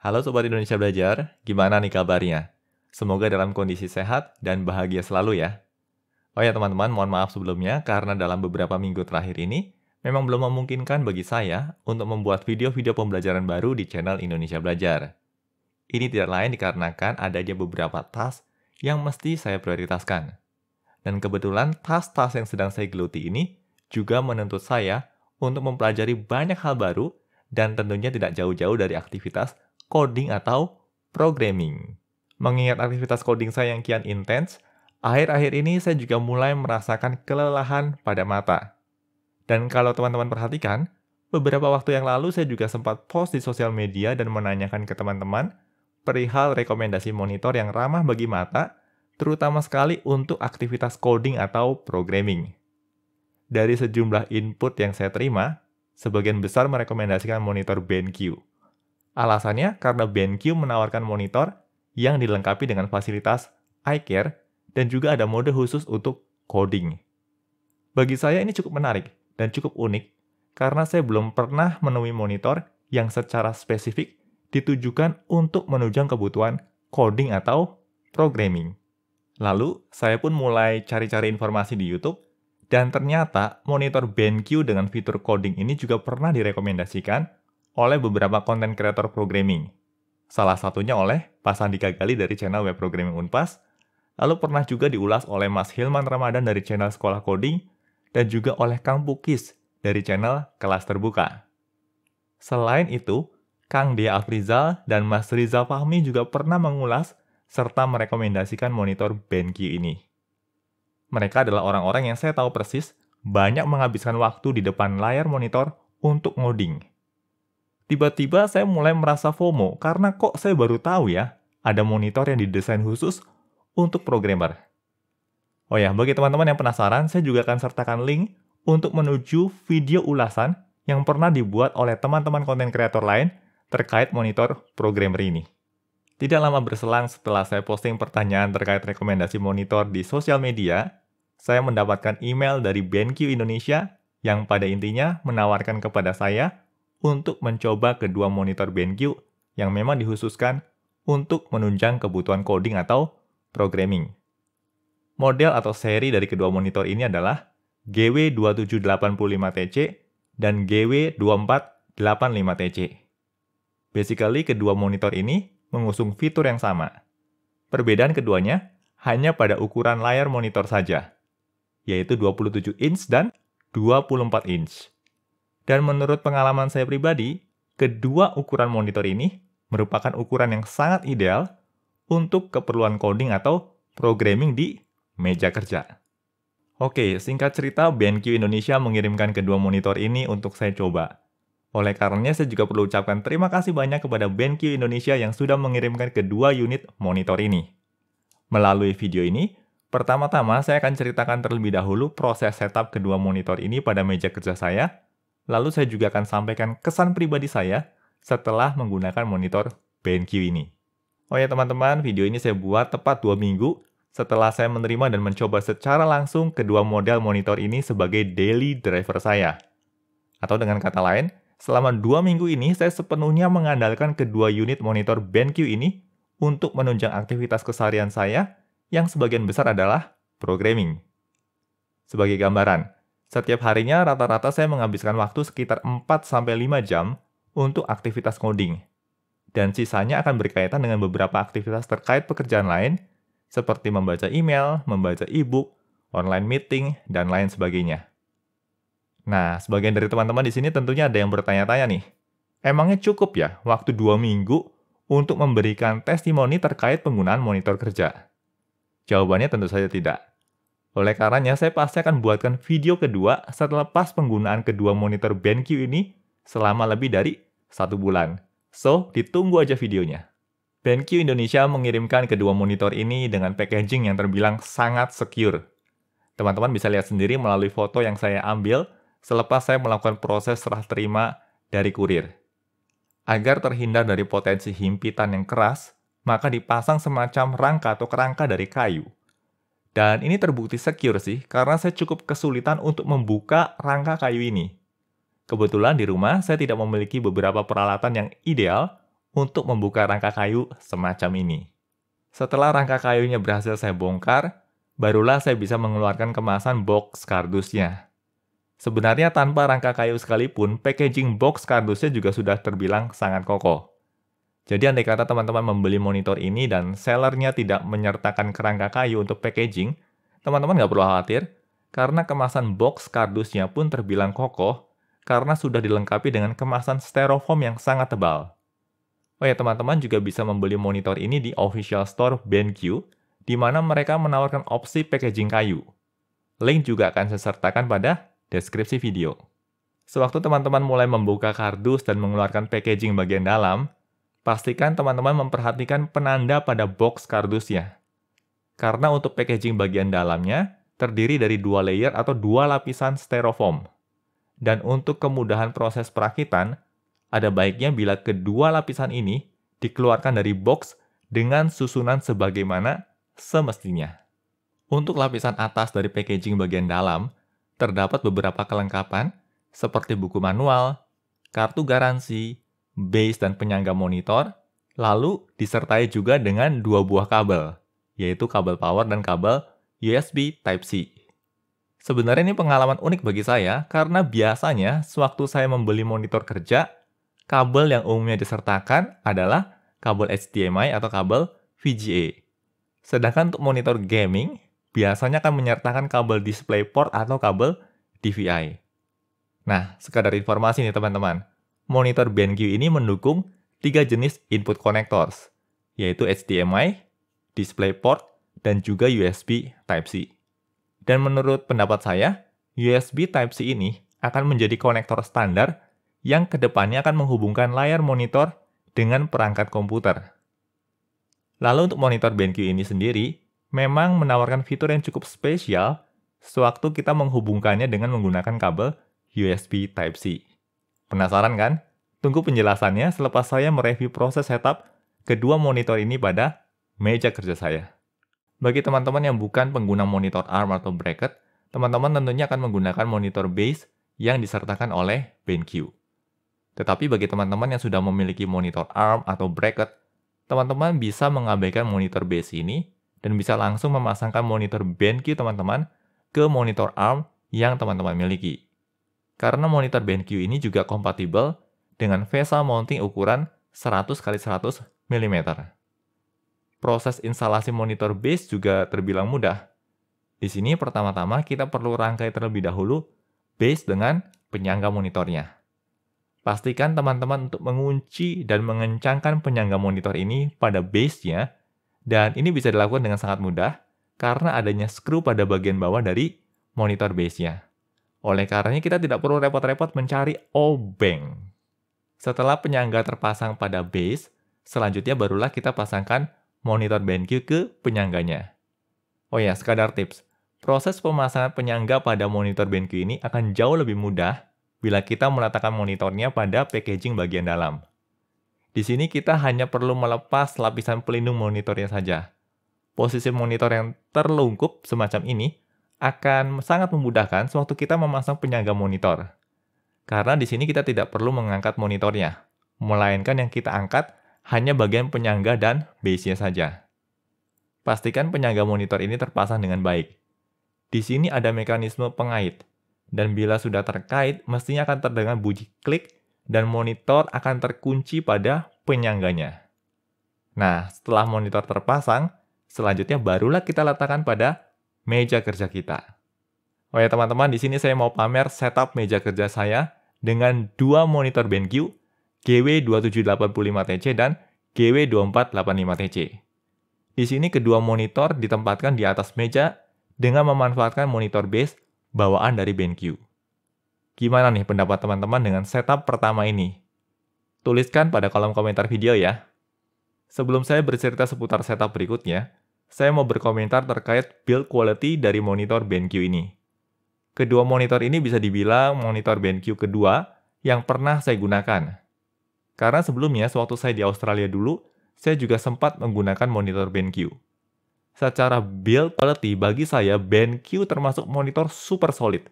Halo Sobat Indonesia Belajar, gimana nih kabarnya? Semoga dalam kondisi sehat dan bahagia selalu ya. Oh ya teman-teman, mohon maaf sebelumnya karena dalam beberapa minggu terakhir ini memang belum memungkinkan bagi saya untuk membuat video-video pembelajaran baru di channel Indonesia Belajar. Ini tidak lain dikarenakan adanya beberapa task yang mesti saya prioritaskan. Dan kebetulan task-task yang sedang saya geluti ini juga menuntut saya untuk mempelajari banyak hal baru dan tentunya tidak jauh-jauh dari aktivitas coding atau programming. Mengingat aktivitas coding saya yang kian intens, akhir-akhir ini saya juga mulai merasakan kelelahan pada mata. Dan kalau teman-teman perhatikan, beberapa waktu yang lalu saya juga sempat post di sosial media dan menanyakan ke teman-teman perihal rekomendasi monitor yang ramah bagi mata, terutama sekali untuk aktivitas coding atau programming. Dari sejumlah input yang saya terima, sebagian besar merekomendasikan monitor BenQ. Alasannya karena BenQ menawarkan monitor yang dilengkapi dengan fasilitas eye care dan juga ada mode khusus untuk coding. Bagi saya ini cukup menarik dan cukup unik karena saya belum pernah menemui monitor yang secara spesifik ditujukan untuk menunjang kebutuhan coding atau programming. Lalu, saya pun mulai cari-cari informasi di YouTube dan ternyata monitor BenQ dengan fitur coding ini juga pernah direkomendasikan oleh beberapa konten kreator programming. Salah satunya oleh Pak Sandika Gali dari channel Web Programming Unpas, lalu pernah juga diulas oleh Mas Hilman Ramadan dari channel Sekolah Coding, dan juga oleh Kang Pukis dari channel Kelas Terbuka. Selain itu, Kang Dea Afrizal dan Mas Rizal Fahmi juga pernah mengulas serta merekomendasikan monitor BenQ ini. Mereka adalah orang-orang yang saya tahu persis banyak menghabiskan waktu di depan layar monitor untuk ngoding. Tiba-tiba saya mulai merasa FOMO karena kok saya baru tahu ya ada monitor yang didesain khusus untuk programmer. Oh ya, bagi teman-teman yang penasaran, saya juga akan sertakan link untuk menuju video ulasan yang pernah dibuat oleh teman-teman konten kreator lain terkait monitor programmer ini. Tidak lama berselang setelah saya posting pertanyaan terkait rekomendasi monitor di sosial media, saya mendapatkan email dari BenQ Indonesia yang pada intinya menawarkan kepada saya untuk mencoba kedua monitor BenQ yang memang dikhususkan untuk menunjang kebutuhan coding atau programming. Model atau seri dari kedua monitor ini adalah GW2785TC dan GW2485TC. Basically, kedua monitor ini mengusung fitur yang sama. Perbedaan keduanya hanya pada ukuran layar monitor saja, yaitu 27 inch dan 24 inch. Dan menurut pengalaman saya pribadi, kedua ukuran monitor ini merupakan ukuran yang sangat ideal untuk keperluan coding atau programming di meja kerja. Oke, singkat cerita, BenQ Indonesia mengirimkan kedua monitor ini untuk saya coba. Oleh karenanya, saya juga perlu ucapkan terima kasih banyak kepada BenQ Indonesia yang sudah mengirimkan kedua unit monitor ini. Melalui video ini, pertama-tama saya akan ceritakan terlebih dahulu proses setup kedua monitor ini pada meja kerja saya. Lalu saya juga akan sampaikan kesan pribadi saya setelah menggunakan monitor BenQ ini. Oh ya teman-teman, video ini saya buat tepat 2 minggu setelah saya menerima dan mencoba secara langsung kedua model monitor ini sebagai daily driver saya. Atau dengan kata lain, selama 2 minggu ini saya sepenuhnya mengandalkan kedua unit monitor BenQ ini untuk menunjang aktivitas keseharian saya yang sebagian besar adalah programming. Sebagai gambaran, setiap harinya rata-rata saya menghabiskan waktu sekitar 4-5 jam untuk aktivitas coding. Dan sisanya akan berkaitan dengan beberapa aktivitas terkait pekerjaan lain, seperti membaca email, membaca e-book, online meeting, dan lain sebagainya. Nah, sebagian dari teman-teman di sini tentunya ada yang bertanya-tanya nih, emangnya cukup ya waktu 2 minggu untuk memberikan testimoni terkait penggunaan monitor kerja? Jawabannya tentu saja tidak. Oleh karenanya, saya pasti akan buatkan video kedua setelah pas penggunaan kedua monitor BenQ ini selama lebih dari 1 bulan. So, ditunggu aja videonya. BenQ Indonesia mengirimkan kedua monitor ini dengan packaging yang terbilang sangat secure. Teman-teman bisa lihat sendiri melalui foto yang saya ambil selepas saya melakukan proses serah terima dari kurir. Agar terhindar dari potensi himpitan yang keras, maka dipasang semacam rangka atau kerangka dari kayu. Dan ini terbukti secure sih, karena saya cukup kesulitan untuk membuka rangka kayu ini. Kebetulan di rumah saya tidak memiliki beberapa peralatan yang ideal untuk membuka rangka kayu semacam ini. Setelah rangka kayunya berhasil saya bongkar, barulah saya bisa mengeluarkan kemasan box kardusnya. Sebenarnya tanpa rangka kayu sekalipun, packaging box kardusnya juga sudah terbilang sangat kokoh. Jadi andai kata teman-teman membeli monitor ini dan sellernya tidak menyertakan kerangka kayu untuk packaging, teman-teman nggak perlu khawatir, karena kemasan box kardusnya pun terbilang kokoh, karena sudah dilengkapi dengan kemasan styrofoam yang sangat tebal. Oh ya, teman-teman juga bisa membeli monitor ini di official store BenQ, di mana mereka menawarkan opsi packaging kayu. Link juga akan saya sertakan pada deskripsi video. Sewaktu teman-teman mulai membuka kardus dan mengeluarkan packaging bagian dalam, pastikan teman-teman memperhatikan penanda pada box kardusnya. Karena untuk packaging bagian dalamnya, terdiri dari 2 layer atau 2 lapisan styrofoam. Dan untuk kemudahan proses perakitan, ada baiknya bila kedua lapisan ini dikeluarkan dari box dengan susunan sebagaimana semestinya. Untuk lapisan atas dari packaging bagian dalam, terdapat beberapa kelengkapan seperti buku manual, kartu garansi, base dan penyangga monitor, lalu disertai juga dengan 2 buah kabel, yaitu kabel power dan kabel USB Type-C. Sebenarnya ini pengalaman unik bagi saya karena biasanya sewaktu saya membeli monitor kerja, kabel yang umumnya disertakan adalah kabel HDMI atau kabel VGA. Sedangkan untuk monitor gaming, biasanya akan menyertakan kabel DisplayPort atau kabel DVI. Nah, sekadar informasi nih teman-teman, monitor BenQ ini mendukung 3 jenis input connectors, yaitu HDMI, DisplayPort, dan juga USB Type-C. Dan menurut pendapat saya, USB Type-C ini akan menjadi konektor standar yang kedepannya akan menghubungkan layar monitor dengan perangkat komputer. Lalu untuk monitor BenQ ini sendiri, memang menawarkan fitur yang cukup spesial sewaktu kita menghubungkannya dengan menggunakan kabel USB Type-C. Penasaran kan? Tunggu penjelasannya selepas saya mereview proses setup kedua monitor ini pada meja kerja saya. Bagi teman-teman yang bukan pengguna monitor ARM atau bracket, teman-teman tentunya akan menggunakan monitor base yang disertakan oleh BenQ. Tetapi bagi teman-teman yang sudah memiliki monitor ARM atau bracket, teman-teman bisa mengabaikan monitor base ini dan bisa langsung memasangkan monitor BenQ teman-teman ke monitor ARM yang teman-teman miliki. Karena monitor BenQ ini juga kompatibel dengan VESA mounting ukuran 100x100 mm. Proses instalasi monitor base juga terbilang mudah. Di sini pertama-tama kita perlu rangkai terlebih dahulu base dengan penyangga monitornya. Pastikan teman-teman untuk mengunci dan mengencangkan penyangga monitor ini pada base-nya, dan ini bisa dilakukan dengan sangat mudah karena adanya skru pada bagian bawah dari monitor base-nya. Oleh karenanya kita tidak perlu repot-repot mencari obeng. Setelah penyangga terpasang pada base, selanjutnya barulah kita pasangkan monitor BenQ ke penyangganya. Oh ya, sekadar tips. Proses pemasangan penyangga pada monitor BenQ ini akan jauh lebih mudah bila kita meletakkan monitornya pada packaging bagian dalam. Di sini kita hanya perlu melepas lapisan pelindung monitornya saja. Posisi monitor yang terlungkup semacam ini akan sangat memudahkan sewaktu kita memasang penyangga monitor. Karena di sini kita tidak perlu mengangkat monitornya, melainkan yang kita angkat hanya bagian penyangga dan base-nya saja. Pastikan penyangga monitor ini terpasang dengan baik. Di sini ada mekanisme pengait, dan bila sudah terkait, mestinya akan terdengar bunyi klik dan monitor akan terkunci pada penyangganya. Nah, setelah monitor terpasang, selanjutnya barulah kita letakkan pada meja kerja kita. Oh ya teman-teman, di sini saya mau pamer setup meja kerja saya dengan 2 monitor BenQ GW2785TC dan GW2485TC. Di sini kedua monitor ditempatkan di atas meja dengan memanfaatkan monitor base bawaan dari BenQ. Gimana nih pendapat teman-teman dengan setup pertama ini? Tuliskan pada kolom komentar video ya. Sebelum saya bercerita seputar setup berikutnya, saya mau berkomentar terkait build quality dari monitor BenQ ini. Kedua monitor ini bisa dibilang monitor BenQ kedua yang pernah saya gunakan. Karena sebelumnya, sewaktu saya di Australia dulu, saya juga sempat menggunakan monitor BenQ. Secara build quality, bagi saya BenQ termasuk monitor super solid.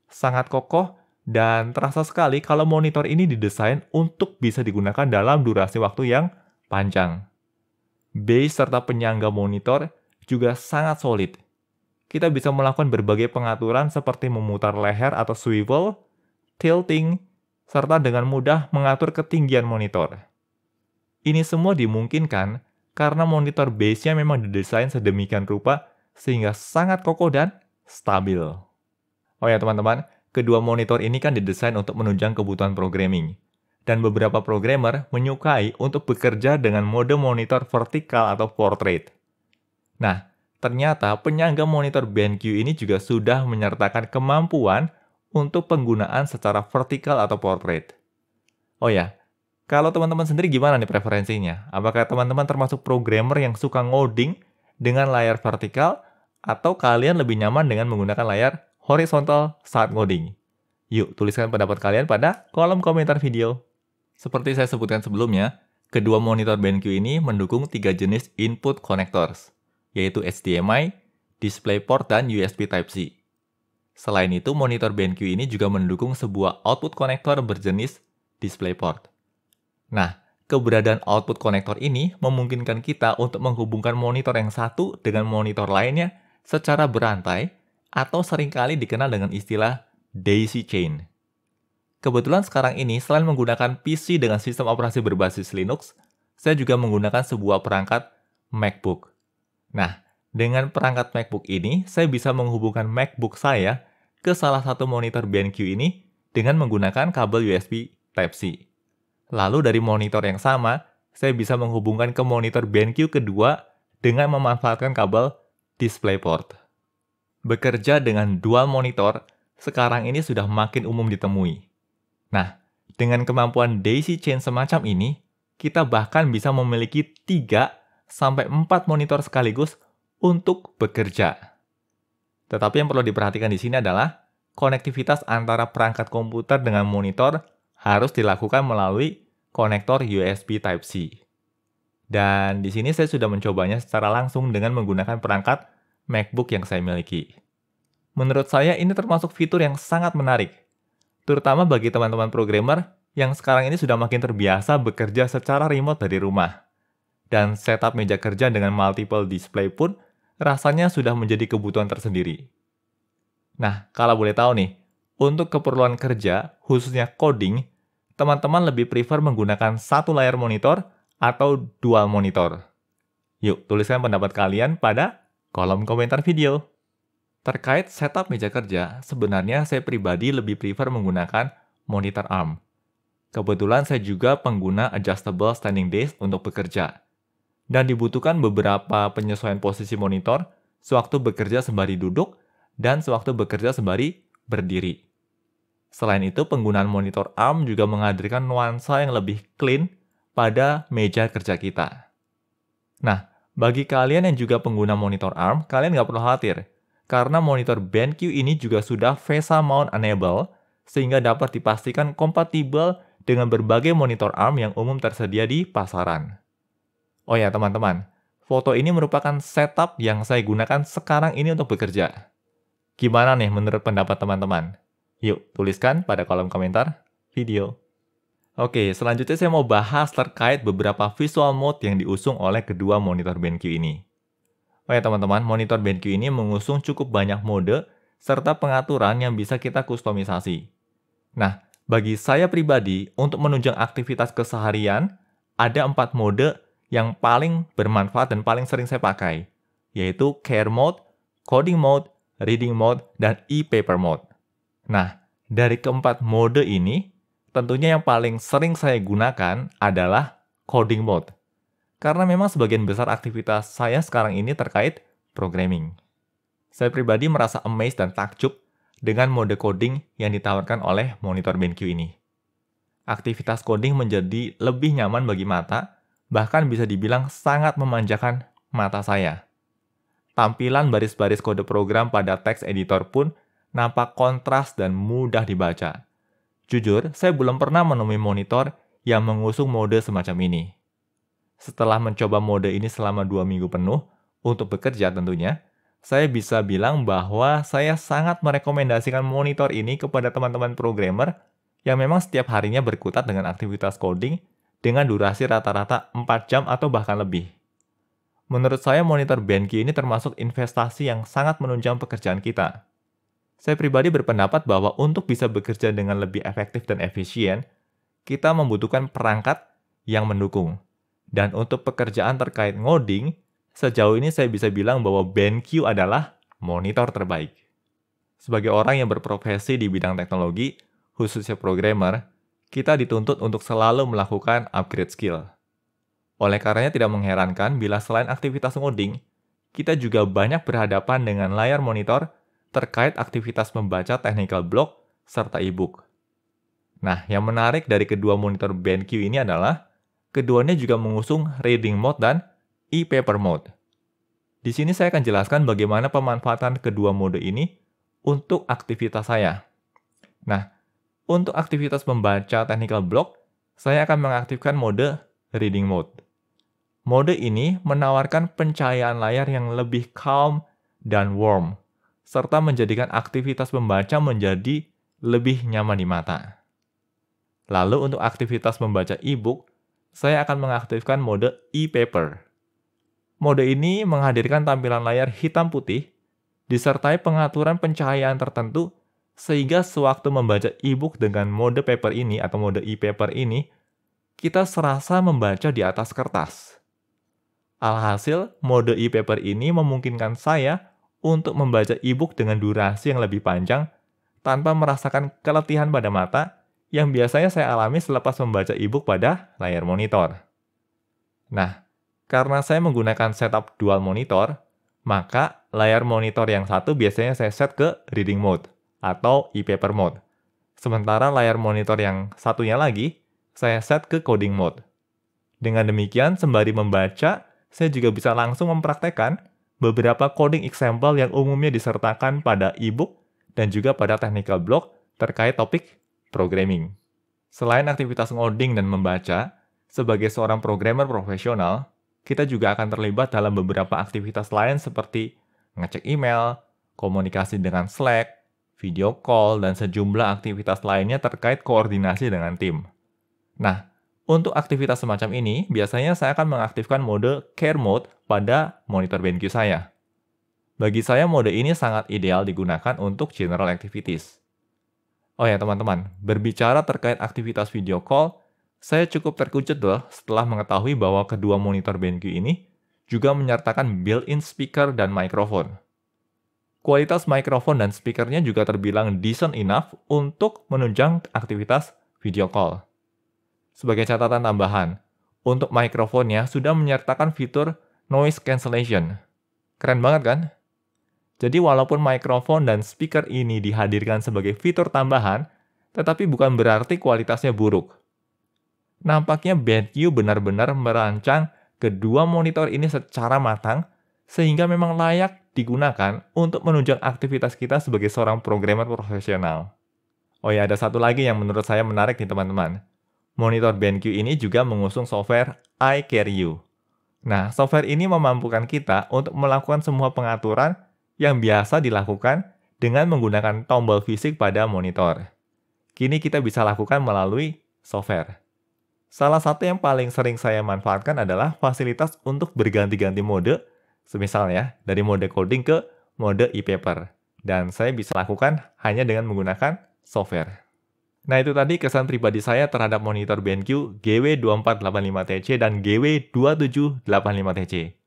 Sangat kokoh Dan terasa sekali kalau monitor ini didesain untuk bisa digunakan dalam durasi waktu yang panjang. Base serta penyangga monitor juga sangat solid. Kita bisa melakukan berbagai pengaturan seperti memutar leher atau swivel, tilting, serta dengan mudah mengatur ketinggian monitor. Ini semua dimungkinkan karena monitor base-nya memang didesain sedemikian rupa sehingga sangat kokoh dan stabil. Oh ya teman-teman, kedua monitor ini kan didesain untuk menunjang kebutuhan programming. Dan beberapa programmer menyukai untuk bekerja dengan mode monitor vertikal atau portrait. Nah, ternyata penyangga monitor BenQ ini juga sudah menyertakan kemampuan untuk penggunaan secara vertikal atau portrait. Oh ya, kalau teman-teman sendiri gimana nih preferensinya? Apakah teman-teman termasuk programmer yang suka ngoding dengan layar vertikal atau kalian lebih nyaman dengan menggunakan layar horizontal saat ngoding? Yuk, tuliskan pendapat kalian pada kolom komentar video. Seperti saya sebutkan sebelumnya, kedua monitor BenQ ini mendukung 3 jenis input connectors, yaitu HDMI, DisplayPort, dan USB Type-C. Selain itu, monitor BenQ ini juga mendukung sebuah output konektor berjenis DisplayPort. Nah, keberadaan output konektor ini memungkinkan kita untuk menghubungkan monitor yang satu dengan monitor lainnya secara berantai atau seringkali dikenal dengan istilah daisy chain. Kebetulan sekarang ini, selain menggunakan PC dengan sistem operasi berbasis Linux, saya juga menggunakan sebuah perangkat MacBook. Nah, dengan perangkat MacBook ini, saya bisa menghubungkan MacBook saya ke salah satu monitor BenQ ini dengan menggunakan kabel USB Type-C. Lalu dari monitor yang sama, saya bisa menghubungkan ke monitor BenQ kedua dengan memanfaatkan kabel DisplayPort. Bekerja dengan dual monitor, sekarang ini sudah makin umum ditemui. Nah, dengan kemampuan daisy chain semacam ini, kita bahkan bisa memiliki 3-4 monitor sekaligus untuk bekerja. Tetapi yang perlu diperhatikan di sini adalah konektivitas antara perangkat komputer dengan monitor harus dilakukan melalui konektor USB Type-C. Dan di sini saya sudah mencobanya secara langsung dengan menggunakan perangkat MacBook yang saya miliki. Menurut saya ini termasuk fitur yang sangat menarik, terutama bagi teman-teman programmer yang sekarang ini sudah makin terbiasa bekerja secara remote dari rumah. Dan setup meja kerja dengan multiple display pun rasanya sudah menjadi kebutuhan tersendiri. Nah, kalau boleh tahu nih, untuk keperluan kerja, khususnya coding, teman-teman lebih prefer menggunakan satu layar monitor atau dual monitor? Yuk, tuliskan pendapat kalian pada kolom komentar video. Terkait setup meja kerja, sebenarnya saya pribadi lebih prefer menggunakan monitor ARM. Kebetulan saya juga pengguna adjustable standing desk untuk bekerja. Dan dibutuhkan beberapa penyesuaian posisi monitor sewaktu bekerja sembari duduk dan sewaktu bekerja sembari berdiri. Selain itu, penggunaan monitor ARM juga menghadirkan nuansa yang lebih clean pada meja kerja kita. Nah, bagi kalian yang juga pengguna monitor ARM, kalian nggak perlu khawatir, karena monitor BenQ ini juga sudah VESA Mount Enable, sehingga dapat dipastikan kompatibel dengan berbagai monitor ARM yang umum tersedia di pasaran. Oh ya teman-teman, foto ini merupakan setup yang saya gunakan sekarang ini untuk bekerja. Gimana nih menurut pendapat teman-teman? Yuk, tuliskan pada kolom komentar video. Oke, selanjutnya saya mau bahas terkait beberapa visual mode yang diusung oleh kedua monitor BenQ ini. Oh ya teman-teman, monitor BenQ ini mengusung cukup banyak mode serta pengaturan yang bisa kita kustomisasi. Nah, bagi saya pribadi, untuk menunjang aktivitas keseharian, ada 4 mode yang paling bermanfaat dan paling sering saya pakai, yaitu Care Mode, Coding Mode, Reading Mode, dan e-Paper Mode. Nah, dari keempat mode ini, tentunya yang paling sering saya gunakan adalah Coding Mode. Karena memang sebagian besar aktivitas saya sekarang ini terkait programming. Saya pribadi merasa amazed dan takjub dengan mode coding yang ditawarkan oleh monitor BenQ ini. Aktivitas coding menjadi lebih nyaman bagi mata, bahkan bisa dibilang sangat memanjakan mata saya. Tampilan baris-baris kode program pada text editor pun nampak kontras dan mudah dibaca. Jujur, saya belum pernah menemui monitor yang mengusung mode semacam ini. Setelah mencoba mode ini selama 2 minggu penuh, untuk bekerja tentunya, saya bisa bilang bahwa saya sangat merekomendasikan monitor ini kepada teman-teman programmer yang memang setiap harinya berkutat dengan aktivitas coding dengan durasi rata-rata 4 jam atau bahkan lebih. Menurut saya monitor BenQ ini termasuk investasi yang sangat menunjang pekerjaan kita. Saya pribadi berpendapat bahwa untuk bisa bekerja dengan lebih efektif dan efisien, kita membutuhkan perangkat yang mendukung. Dan untuk pekerjaan terkait ngoding, sejauh ini saya bisa bilang bahwa BenQ adalah monitor terbaik. Sebagai orang yang berprofesi di bidang teknologi, khususnya programmer, kita dituntut untuk selalu melakukan upgrade skill. Oleh karenanya tidak mengherankan bila selain aktivitas ngoding, kita juga banyak berhadapan dengan layar monitor terkait aktivitas membaca technical block serta e-book. Nah, yang menarik dari kedua monitor BenQ ini adalah keduanya juga mengusung reading mode dan e-paper mode. Di sini saya akan jelaskan bagaimana pemanfaatan kedua mode ini untuk aktivitas saya. Nah, untuk aktivitas membaca technical block, saya akan mengaktifkan mode reading mode. Mode ini menawarkan pencahayaan layar yang lebih calm dan warm, serta menjadikan aktivitas membaca menjadi lebih nyaman di mata. Lalu untuk aktivitas membaca e-book, saya akan mengaktifkan mode e-paper. Mode ini menghadirkan tampilan layar hitam putih, disertai pengaturan pencahayaan tertentu, sehingga sewaktu membaca e-book dengan mode paper ini atau mode e-paper ini, kita serasa membaca di atas kertas. Alhasil, mode e-paper ini memungkinkan saya untuk membaca e-book dengan durasi yang lebih panjang tanpa merasakan keletihan pada mata yang biasanya saya alami selepas membaca e-book pada layar monitor. Nah, karena saya menggunakan setup dual monitor, maka layar monitor yang satu biasanya saya set ke reading mode atau e-paper mode. Sementara layar monitor yang satunya lagi, saya set ke coding mode. Dengan demikian, sembari membaca, saya juga bisa langsung mempraktekkan beberapa coding example yang umumnya disertakan pada e-book dan juga pada technical block terkait topik programming. Selain aktivitas ngoding dan membaca, sebagai seorang programmer profesional, kita juga akan terlibat dalam beberapa aktivitas lain seperti ngecek email, komunikasi dengan Slack, video call, dan sejumlah aktivitas lainnya terkait koordinasi dengan tim. Nah, untuk aktivitas semacam ini, biasanya saya akan mengaktifkan mode care mode pada monitor BenQ saya. Bagi saya, mode ini sangat ideal digunakan untuk general activities. Oh ya teman-teman, berbicara terkait aktivitas video call, saya cukup terkejut loh setelah mengetahui bahwa kedua monitor BenQ ini juga menyertakan built-in speaker dan mikrofon. Kualitas mikrofon dan speakernya juga terbilang decent enough untuk menunjang aktivitas video call. Sebagai catatan tambahan, untuk mikrofonnya sudah menyertakan fitur noise cancellation. Keren banget kan? Jadi walaupun mikrofon dan speaker ini dihadirkan sebagai fitur tambahan, tetapi bukan berarti kualitasnya buruk. Nampaknya BenQ benar-benar merancang kedua monitor ini secara matang, sehingga memang layak digunakan untuk menunjang aktivitas kita sebagai seorang programmer profesional. Oh ya, ada satu lagi yang menurut saya menarik nih teman-teman. Monitor BenQ ini juga mengusung software iCarry. Nah, software ini memampukan kita untuk melakukan semua pengaturan yang biasa dilakukan dengan menggunakan tombol fisik pada monitor. Kini kita bisa lakukan melalui software. Salah satu yang paling sering saya manfaatkan adalah fasilitas untuk berganti-ganti mode, semisal ya, dari mode coding ke mode e-paper. Dan saya bisa lakukan hanya dengan menggunakan software. Nah itu tadi kesan pribadi saya terhadap monitor BenQ GW2485TC dan GW2785TC.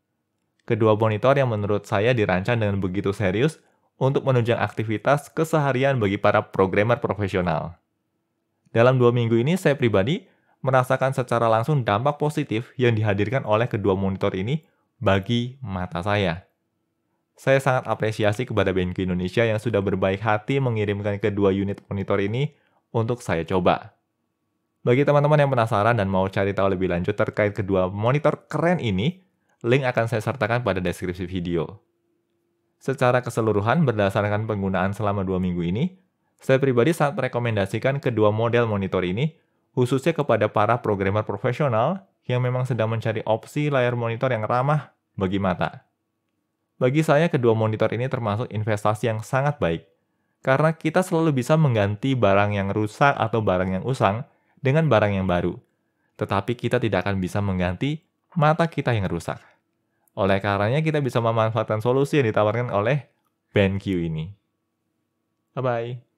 Kedua monitor yang menurut saya dirancang dengan begitu serius untuk menunjang aktivitas keseharian bagi para programmer profesional. Dalam 2 minggu ini saya pribadi merasakan secara langsung dampak positif yang dihadirkan oleh kedua monitor ini bagi mata saya. Saya sangat apresiasi kepada BenQ Indonesia yang sudah berbaik hati mengirimkan kedua unit monitor ini untuk saya coba. Bagi teman-teman yang penasaran dan mau cari tahu lebih lanjut terkait kedua monitor keren ini, link akan saya sertakan pada deskripsi video. Secara keseluruhan berdasarkan penggunaan selama 2 minggu ini, saya pribadi sangat merekomendasikan kedua model monitor ini, khususnya kepada para programmer profesional yang memang sedang mencari opsi layar monitor yang ramah bagi mata. Bagi saya, kedua monitor ini termasuk investasi yang sangat baik, karena kita selalu bisa mengganti barang yang rusak atau barang yang usang dengan barang yang baru. Tetapi kita tidak akan bisa mengganti mata kita yang rusak. Oleh karenanya kita bisa memanfaatkan solusi yang ditawarkan oleh BenQ ini. Bye-bye.